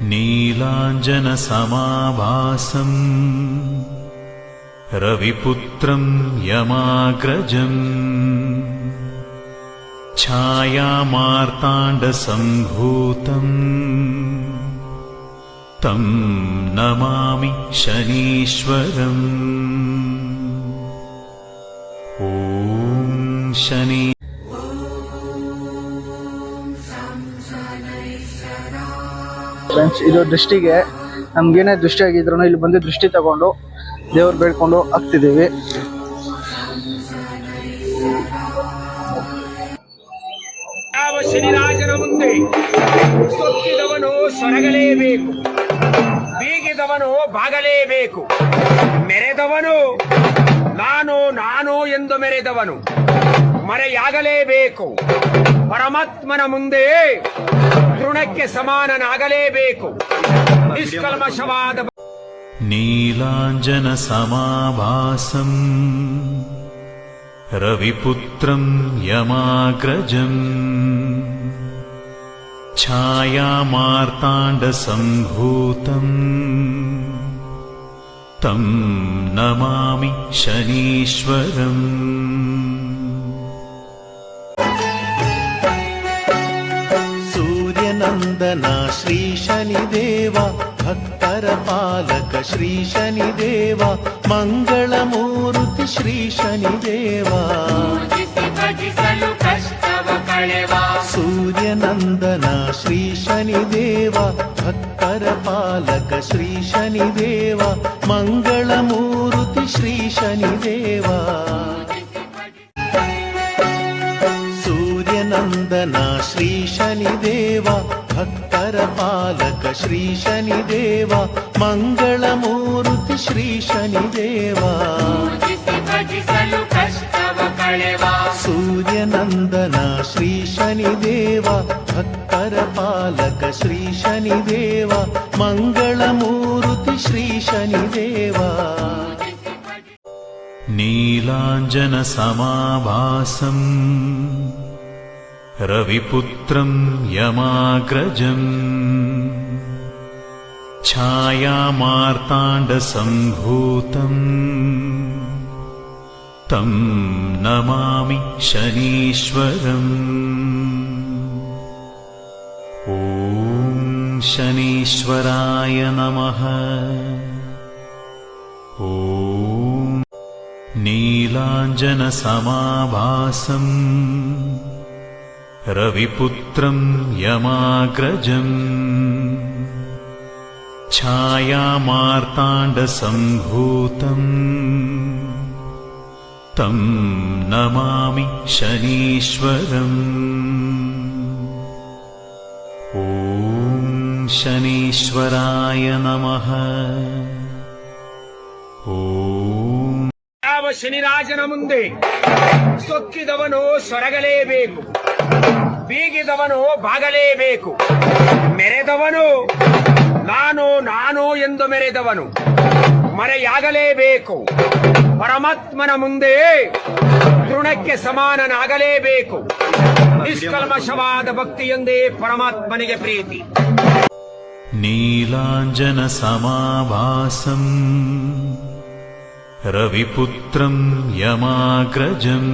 नीलाञ्जनसमाभासम् रविपुत्रं यमाग्रजम् छायामार्ताण्डसम्भूतम् तं नमामि शनीश्वरम्। ॐ शनि ಫ್ರೆಂಡ್ಸ್, ಇದು ದೃಷ್ಟಿಗೆ ನಮ್ಗೇನೇ ದೃಷ್ಟಿ ಆಗಿದ್ರು ಇಲ್ಲಿ ಬಂದು ದೃಷ್ಟಿ ತಗೊಂಡು ದೇವ್ರು ಬೇಡ್ಕೊಂಡು ಹಾಕ್ತಿದ್ದೀವಿ. ಯಾವ ಶನಿರಾಜನ ಮುಂದೆ ಸೊಕ್ಕಿದವನು ಸೊರಗಲೇಬೇಕು, ಬೀಗಿದವನು ಬಾಗಲೇಬೇಕು. ಮೆರೆದವನು ನಾನು ನಾನು ಎಂದು ಮೆರೆದವನು ಮರೆಯಾಗಲೇಬೇಕು. ಪರಮಾತ್ಮನ ಮುಂದೆ ತೃಣಕ್ಕೆ ಸಮಾನನಾಗಲೇಬೇಕು. ನಿಷ್ಕಲ್ಮಶವಾದ नीलाञ्जनसमाभासम् रविपुत्रं यमाग्रजम् छायामार्ताण्डसम्भूतम् तं नमामि शनीश्वरम्। सूर्यनन्दना श्री शनिदेव भक्तर पालक श्री शनिदेव मंगलमूर्ति श्री शनिदेव सूर्यनन्दना श्री शनिदेव भक्तर पालक श्री शनिदेव मंगलमूर्ति श्री शनिदेव सूर्यनन्दना श्री शनिदेव भक्तर पालक श्री शनिदेव मंगलमूर्ति श्री शनिदेव सूर्यनन्दना श्री शनिदेव भक्तर पालक श्री शनिदेव मंगलमूर्ति श्री शनिदेव नीलाञ्जनसमाभासम् रविपुत्रं यमाग्रजम् छायामार्ताण्डसम्भूतम् तं नमामि शनीश्वरम्। ॐ शनीश्वराय नमः। ॐ नीलाञ्जनसमाभासम् रविपुत्रं यमाग्रजम् छायामार्ताण्डसम्भूतम् तं नमामि शनीश्वरम्। ॐ शनीश्वराय नमः। ॐ ಯಾವ ಶನಿರಾಜನ ಮುಂದೆ ಸೊಕ್ಕಿದವನು ಸೊರಗಲೇಬೇಕು, ಬೀಗಿದವನು ಬಾಗಲೇಬೇಕು. ಮೆರೆದವನು ನಾನು ನಾನು ಎಂದು ಮೆರೆದವನು ಮರೆಯಾಗಲೇಬೇಕು. ಪರಮಾತ್ಮನ ಮುಂದೆ ತೃಣಕ್ಕೆ ಸಮಾನನಾಗಲೇಬೇಕು. ನಿಷ್ಕಲ್ಮಶವಾದ ಭಕ್ತಿಯೊಂದೇ ಪರಮಾತ್ಮನಿಗೆ ಪ್ರೀತಿ. नीलाञ्जनसमाभासम् रविपुत्रं यमाग्रजम्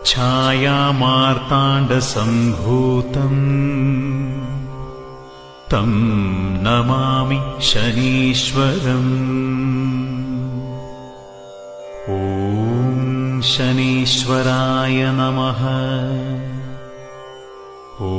छायामार्ताण्डसम्भूतम् तं नमामि शनीश्वरम्। ॐ शनीश्वराय नमः। ॐ